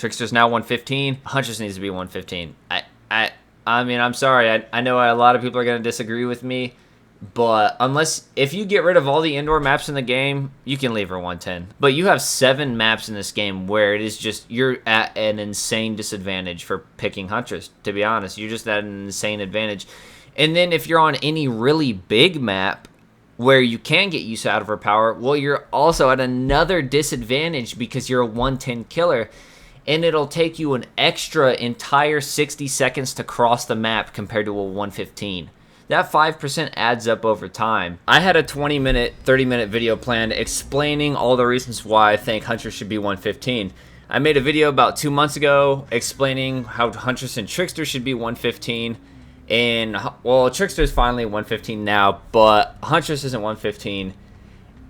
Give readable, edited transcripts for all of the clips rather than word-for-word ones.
Trickster's now 115. Huntress needs to be 115. I mean, I'm sorry. I know a lot of people are going to disagree with me, but if you get rid of all the indoor maps in the game, you can leave her 110. But you have 7 maps in this game where it is just, you're at an insane disadvantage for picking Huntress, to be honest. You're just at an insane advantage. And then if you're on any really big map where you can get use out of her power, well, you're also at another disadvantage because you're a 110 killer. And it'll take you an extra entire 60 seconds to cross the map compared to a 115. That 5% adds up over time. I had a 20-minute, 30-minute video planned explaining all the reasons why I think Huntress should be 115. I made a video about 2 months ago explaining how Huntress and Trickster should be 115. And, well, Trickster's finally 115 now, but Huntress isn't 115.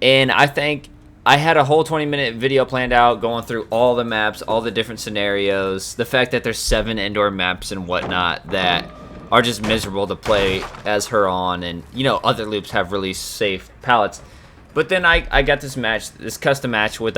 And I think I had a whole 20-minute video planned out going through all the maps, all the different scenarios, the fact that there's 7 indoor maps and whatnot that are just miserable to play as her on, and, you know, other loops have really safe palettes. But then I got this match, this custom match with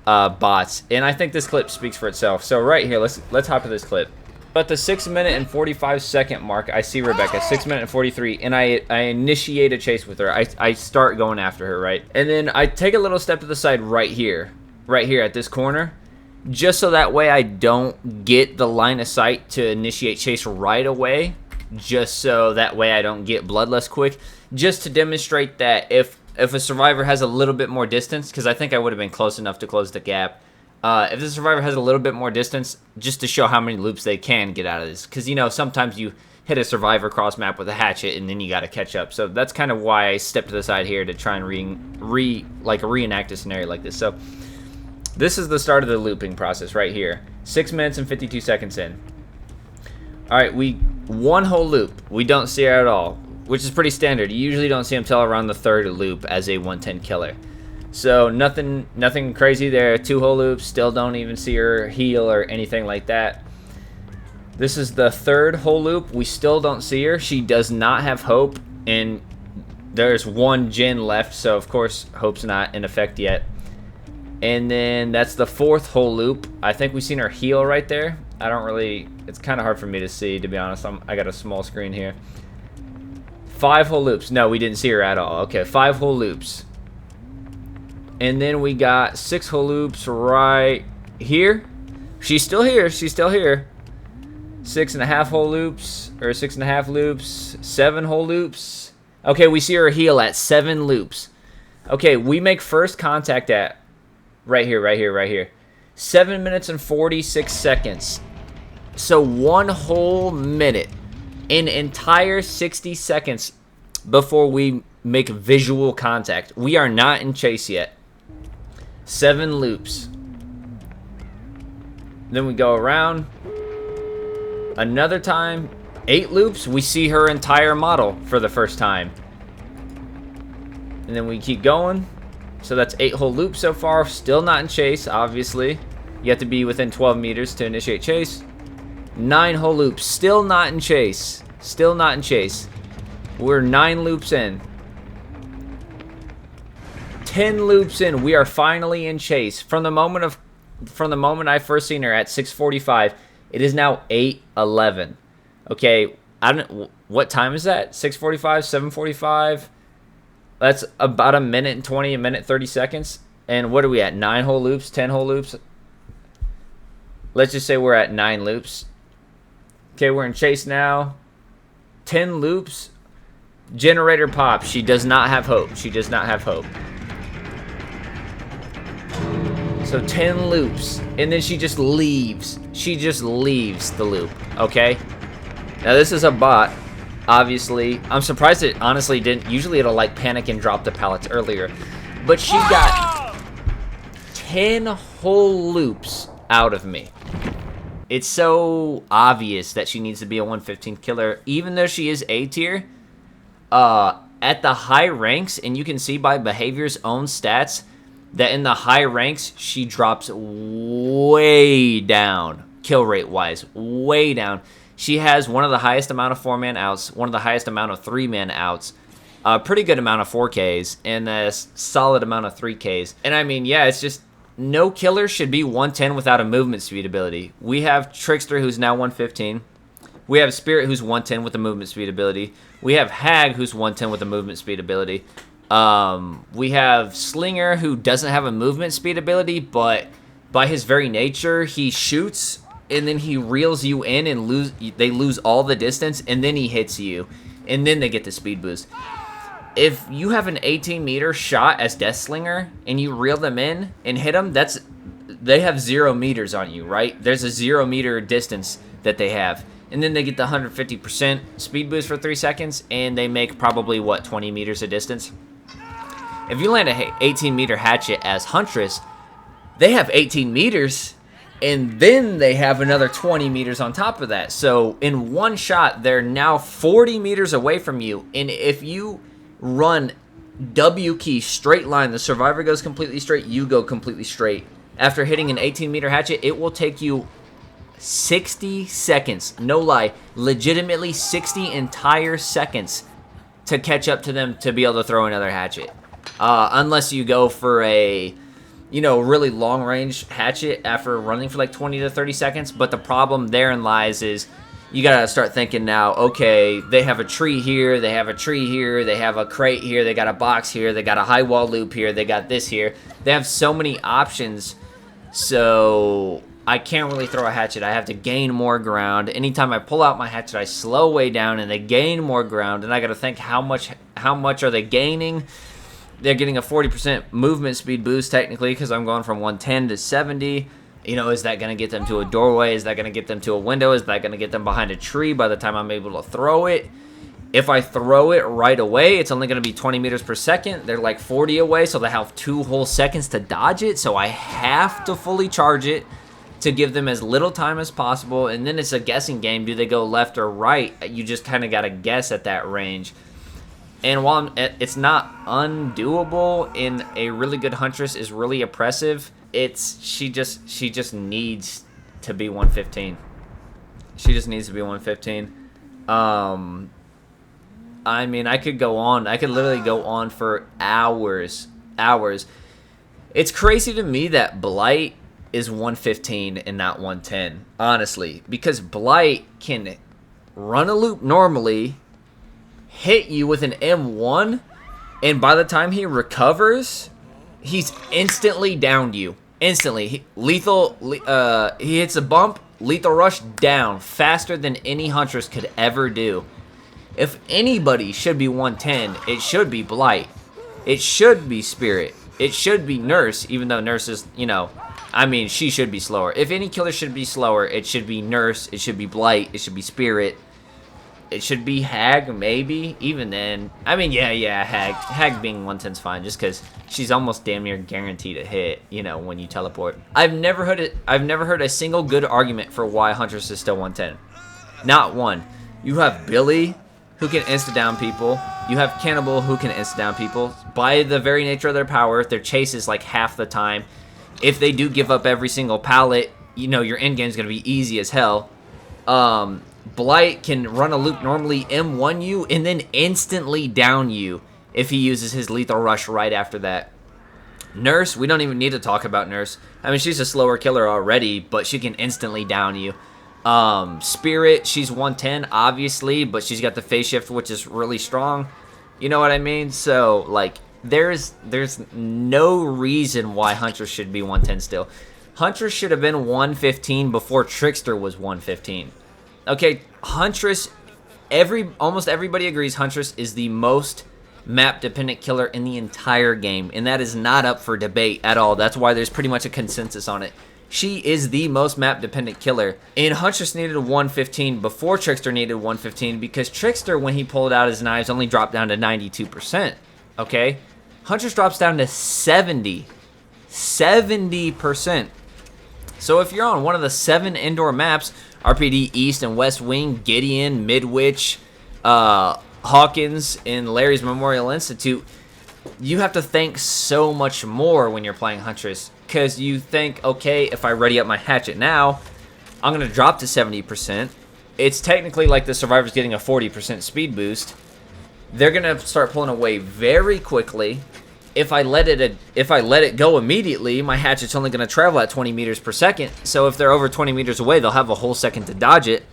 bots, and I think this clip speaks for itself. So right here, let's hop to this clip. But the 6-minute and 45-second mark, I see Rebecca, 6-minute and 43, and I initiate a chase with her. I start going after her, right? And then I take a little step to the side right here at this corner, just so that way I don't get the line of sight to initiate chase right away, just so that way I don't get bloodlust quick, just to demonstrate that if a survivor has a little bit more distance, because I think I would have been close enough to close the gap, if the survivor has a little bit more distance, just to show how many loops they can get out of this. Because, you know, sometimes you hit a survivor cross map with a hatchet and then you got to catch up. So that's kind of why I stepped to the side here to try and reenact a scenario like this. So this is the start of the looping process right here. 6 minutes and 52 seconds in. All right, one whole loop. We don't see her at all, which is pretty standard. You usually don't see them till around the 3rd loop as a 110 killer. So nothing crazy there. 2 whole loops, still don't even see her heal or anything like that. This is the 3rd whole loop. We still don't see her. She does not have hope, and there's 1 gen left, so of course hope's not in effect yet. And then that's the 4th whole loop. I think we've seen her heal right there. It's kind of hard for me to see, to be honest. I got a small screen here. 5 whole loops. No, we didn't see her at all. Okay, 5 whole loops. And then we got 6 whole loops right here. She's still here. 6.5 whole loops, or 6.5 loops. 7 whole loops. Okay, we see her heal at 7 loops. Okay, we make first contact at right here. 7 minutes and 46 seconds. So 1 whole minute, an entire 60 seconds before we make visual contact. We are not in chase yet. 7 loops. Then we go around another time. 8 loops. We see her entire model for the first time. And then we keep going. So that's 8 whole loops so far. Still not in chase, obviously. You have to be within 12 meters to initiate chase. 9 whole loops. Still not in chase. We're 9 loops in. 10 loops in, we are finally in chase. From the moment I first seen her at 6:45, it is now 8:11. Okay, what time is that? 6:45, 7:45. That's about a minute and 20, a minute 30 seconds. And what are we at? 9 whole loops, 10 whole loops. Let's just say we're at 9 loops. Okay, we're in chase now. 10 loops. Generator pop. She does not have hope. So 10 loops, and then she just leaves. The loop, okay? Now this is a bot, obviously. I'm surprised it honestly didn't. Usually it'll like panic and drop the pallets earlier. But she got 10 whole loops out of me. It's so obvious that she needs to be a 115 killer, even though she is A tier. At the high ranks, and you can see by Behavior's own stats, that in the high ranks, she drops way down, kill rate wise, way down. She has one of the highest amount of 4-man outs, one of the highest amount of 3-man outs, a pretty good amount of 4Ks, and a solid amount of 3Ks. And I mean, yeah, it's just, no killer should be 110 without a movement speed ability. We have Trickster, who's now 115. We have Spirit, who's 110 with a movement speed ability. We have Hag, who's 110 with a movement speed ability. We have Slinger, who doesn't have a movement speed ability, but by his very nature, he shoots and then he reels you in and they lose all the distance, and then he hits you, and then they get the speed boost. If you have an 18-meter shot as Death Slinger and you reel them in and hit them, they have 0 meters on you, right? There's a 0-meter distance that they have. And then they get the 150% speed boost for 3 seconds, and they make probably, 20 meters of distance? If you land a 18-meter hatchet as Huntress, they have 18 meters, and then they have another 20 meters on top of that. So in one shot, they're now 40 meters away from you. And if you run W key straight line, the survivor goes completely straight, you go completely straight. After hitting an 18-meter hatchet, it will take you 60 seconds, no lie, legitimately 60 entire seconds to catch up to them to be able to throw another hatchet. Unless you go for a, really long range hatchet after running for like 20 to 30 seconds. But the problem therein lies is you gotta start thinking now, okay, they have a tree here, they have a tree here, they have a crate here, they got a box here, they got a high wall loop here, they got this here. They have so many options, so I can't really throw a hatchet. I have to gain more ground. Anytime I pull out my hatchet, I slow way down and they gain more ground, and I gotta think how much are they gaining? They're getting a 40% movement speed boost technically because I'm going from 110 to 70. Is that going to get them to a doorway? Is that going to get them to a window? Is that going to get them behind a tree by the time I'm able to throw it? If I throw it right away, it's only going to be 20 meters per second. They're like 40 away, so they have 2 whole seconds to dodge it. So I have to fully charge it to give them as little time as possible. And then it's a guessing game. Do they go left or right? You just kind of got to guess at that range. And while it's not undoable, in a really good Huntress is really oppressive, she just needs to be 115. She just needs to be 115. I mean, I could go on. I could literally go on for hours. It's crazy to me that Blight is 115 and not 110, honestly, because Blight can run a loop normally, hit you with an M1, and by the time he recovers, he's instantly downed you. Instantly. He hits a bump, lethal rush, down, faster than any Huntress could ever do. If anybody should be 110, it should be Blight. It should be Spirit. It should be Nurse, even though Nurse is, she should be slower. If any killer should be slower, it should be Nurse, it should be Blight, it should be Spirit. It should be Hag, maybe. Even then, Hag. Hag being 110's fine, just because she's almost damn near guaranteed to hit. When you teleport. I've never heard a single good argument for why Huntress is still 110. Not one. You have Billy, who can insta down people. You have Cannibal, who can insta down people. By the very nature of their power, their chase is like half the time. If they do give up every single pallet, your end game is gonna be easy as hell. Blight can run a loop normally, M1 you, and then instantly down you if he uses his lethal rush right after that. Nurse, we don't even need to talk about Nurse. She's a slower killer already, but she can instantly down you. Spirit, she's 110, obviously, but she's got the phase shift, which is really strong. You know what I mean? So, there's no reason why Huntress should be 110 still. Huntress should have been 115 before Trickster was 115. Okay, Huntress, almost everybody agrees Huntress is the most map-dependent killer in the entire game, and that is not up for debate at all. That's why there's pretty much a consensus on it. She is the most map-dependent killer, and Huntress needed 115 before Trickster needed 115, because Trickster, when he pulled out his knives, only dropped down to 92%, okay? Huntress drops down to 70%. So if you're on one of the 7 indoor maps, RPD East and West Wing, Gideon, Midwich, Hawkins, and Larry's Memorial Institute, you have to think so much more when you're playing Huntress, because you think, okay, if I ready up my hatchet now, I'm going to drop to 70%. It's technically like the Survivor's getting a 40% speed boost. They're going to start pulling away very quickly, if I let it go immediately, my hatchet's only going to travel at 20 meters per second. So if they're over 20 meters away, they'll have a whole second to dodge it.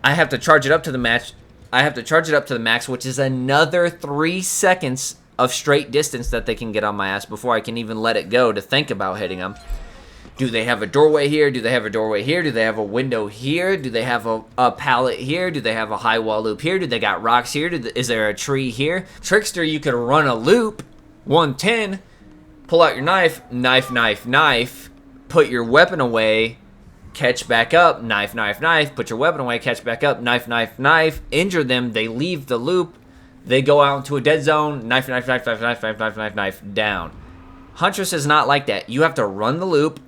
I have to charge it up to the max, which is another 3 seconds of straight distance that they can get on my ass before I can even let it go to think about hitting them. Do they have a doorway here? Do they have a doorway here? Do they have a window here? Do they have a pallet here? Do they have a high wall loop here? Do they got rocks here? Is there a tree here? Trickster, you could run a loop, 110, pull out your knife, knife, put your weapon away, catch back up, knife, put your weapon away, catch back up, knife, injure them, they leave the loop, they go out into a dead zone, knife, down. Huntress is not like that. You have to run the loop.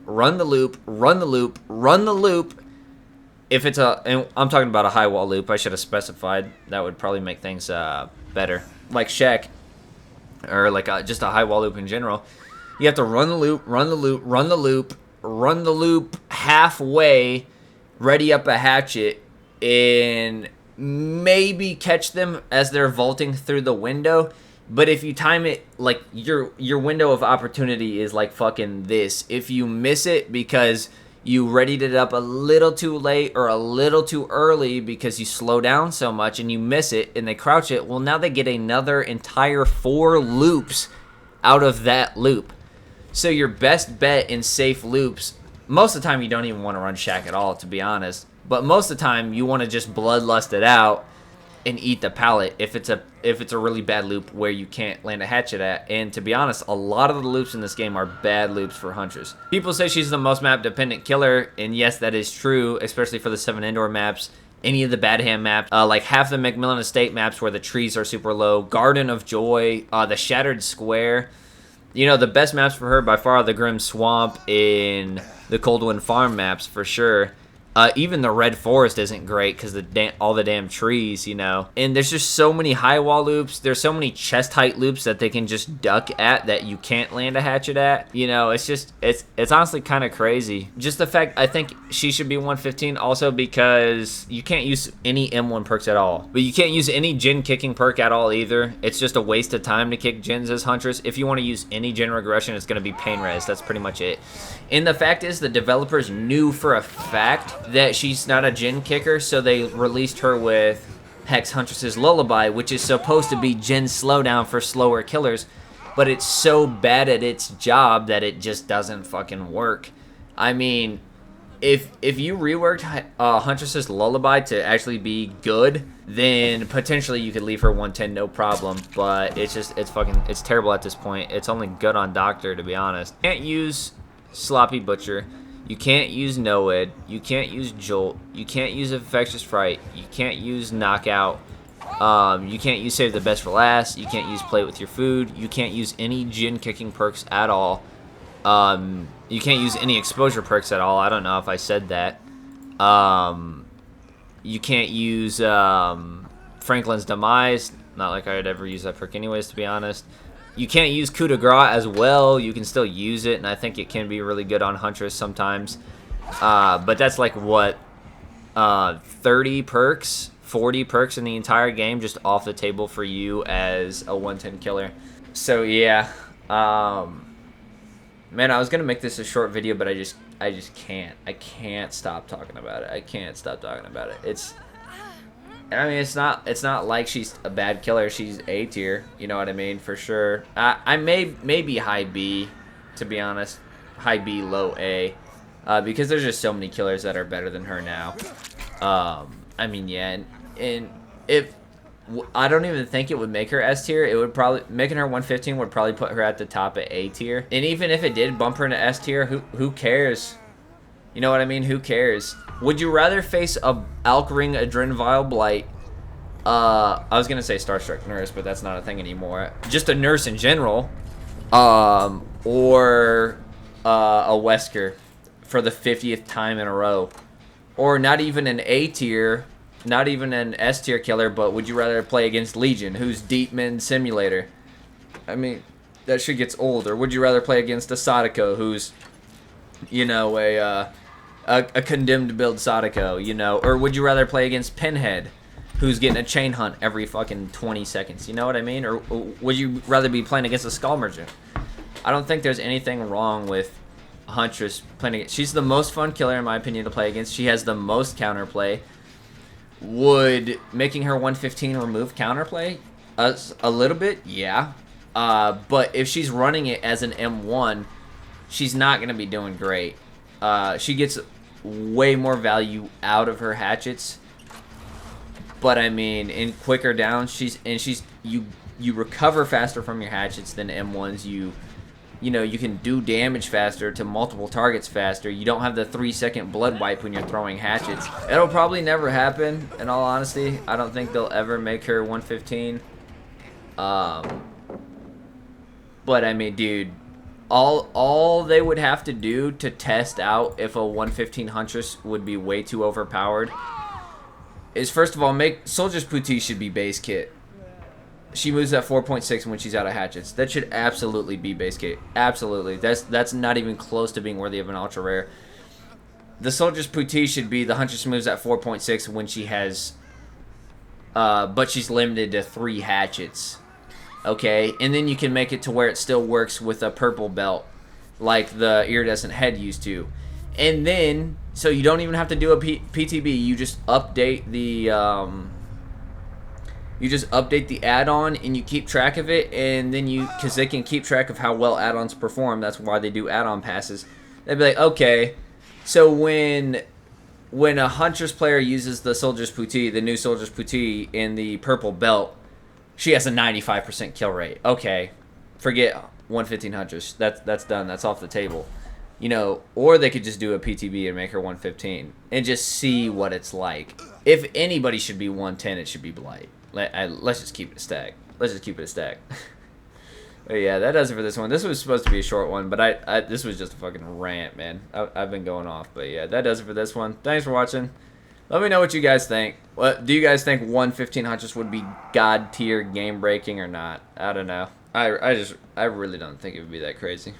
If it's and I'm talking about a high wall loop, I should have specified. That would probably make things better. Like Shaq, or like just a high wall loop in general. You have to run the loop halfway, ready up a hatchet, and maybe catch them as they're vaulting through the window. But if you time it, like, your window of opportunity is like fucking this. If you miss it because you readied it up a little too late or a little too early because you slow down so much and you miss it and they crouch it, well, now they get another entire 4 loops out of that loop. So your best bet in safe loops, most of the time you don't even want to run Shack at all, to be honest. But most of the time you want to just bloodlust it out and eat the pallet if it's a really bad loop where you can't land a hatchet at. And to be honest, a lot of the loops in this game are bad loops for Huntress. People say she's the most map dependent killer, and yes, that is true, especially for the 7 indoor maps. Any of the Bad Hand maps, like half the McMillan Estate maps where the trees are super low, Garden of Joy, the Shattered Square. You know, the best maps for her by far are the Grim Swamp in the Coldwind Farm maps for sure. Even the Red Forest isn't great because all the damn trees, you know. And there's just so many high wall loops. There's so many chest height loops that they can just duck at that you can't land a hatchet at. You know, it's just, it's honestly kind of crazy. Just the fact, I think she should be 115 also because you can't use any M1 perks at all. But you can't use any gen kicking perk at all either. It's just a waste of time to kick gens as Huntress. If you want to use any gen regression, it's going to be pain res. That's pretty much it. And the fact is, the developers knew for a fact that she's not a gen kicker, so they released her with Hex Huntress's Lullaby, which is supposed to be gen slowdown for slower killers, but it's so bad at its job that it just doesn't fucking work. I mean, if you reworked Huntress's Lullaby to actually be good, then potentially you could leave her 110 no problem, but it's terrible at this point. It's only good on Doctor, to be honest. Can't use Sloppy Butcher, you can't use Noed, you can't use Jolt, you can't use Infectious Fright, you can't use Knockout, you can't use Save the Best for Last, you can't use Play with Your Food, you can't use any gen kicking perks at all, you can't use any exposure perks at all. I don't know if I said that. You can't use Franklin's Demise, not like I'd ever use that perk anyways, to be honest. You can't use Coup de Grace as well. You can still use it, and I think it can be really good on Huntress sometimes. But that's like, what, 30 perks, 40 perks in the entire game just off the table for you as a 110 killer. So, yeah. Man, I was going to make this a short video, but I just can't. I can't stop talking about it. I can't stop talking about it. I mean, it's not like she's a bad killer. She's A tier, you know what I mean, for sure. I may be high B, to be honest, high B, low A, because there's just so many killers that are better than her now. I mean, yeah, and if I don't even think it would make her S tier, it would probably making her 115 would probably put her at the top at A tier. And even if it did bump her into S tier, who cares? You know what I mean? Who cares? Would you rather face a Alk Ring Adrenvile Blight? I was gonna say Starstruck Nurse, but that's not a thing anymore. Just a nurse in general, or a Wesker for the 50th time in a row, or not even an A tier, not even an S tier killer, but would you rather play against Legion, who's Deep Min Simulator? I mean, that shit gets old. Or would you rather play against a Sadako, who's, you know, a condemned build Sadako, you know? Or would you rather play against Pinhead, who's getting a chain hunt every fucking 20 seconds. You know what I mean? Or would you rather be playing against a Skull Merchant? I don't think there's anything wrong with Huntress playing against. She's the most fun killer, in my opinion, to play against. She has the most counterplay. Would making her 115 remove counterplay? A little bit, yeah. But if she's running it as an M1, she's not going to be doing great. She gets way more value out of her hatchets. But I mean, in quicker down, you recover faster from your hatchets than M1s. You know, you can do damage faster to multiple targets faster. You don't have the 3-second blood wipe when you're throwing hatchets. It'll probably never happen, in all honesty. I don't think they'll ever make her 115. But I mean, dude, all they would have to do to test out if a 115 Huntress would be way too overpowered is, first of all, make Soldier's Putty should be base kit. She moves at 4.6 when she's out of hatchets. That should absolutely be base kit. Absolutely. That's not even close to being worthy of an ultra rare. The Soldier's Putty should be the Huntress moves at 4.6 when she has, but she's limited to 3 hatchets. Okay, and then you can make it to where it still works with a purple belt, like the iridescent head used to. And then, so you don't even have to do a PTB. You just update the add-on, and you keep track of it. And then because they can keep track of how well add-ons perform. That's why they do add-on passes. They'd be like, okay, so when a Huntress player uses the Soldier's Putty, the new Soldier's Putty in the purple belt, she has a 95% kill rate. Okay, forget 115 Huntress. That's done. That's off the table. You know, or they could just do a PTB and make her 115 and just see what it's like. If anybody should be 110, it should be Blight. Let's just keep it a stack. Let's just keep it a stack. But yeah, that does it for this one. This was supposed to be a short one, but this was just a fucking rant, man. I've been going off. But yeah, that does it for this one. Thanks for watching. Let me know what you guys think. What do you guys think 115 Huntress would be god tier game breaking or not? I don't know. I really don't think it would be that crazy.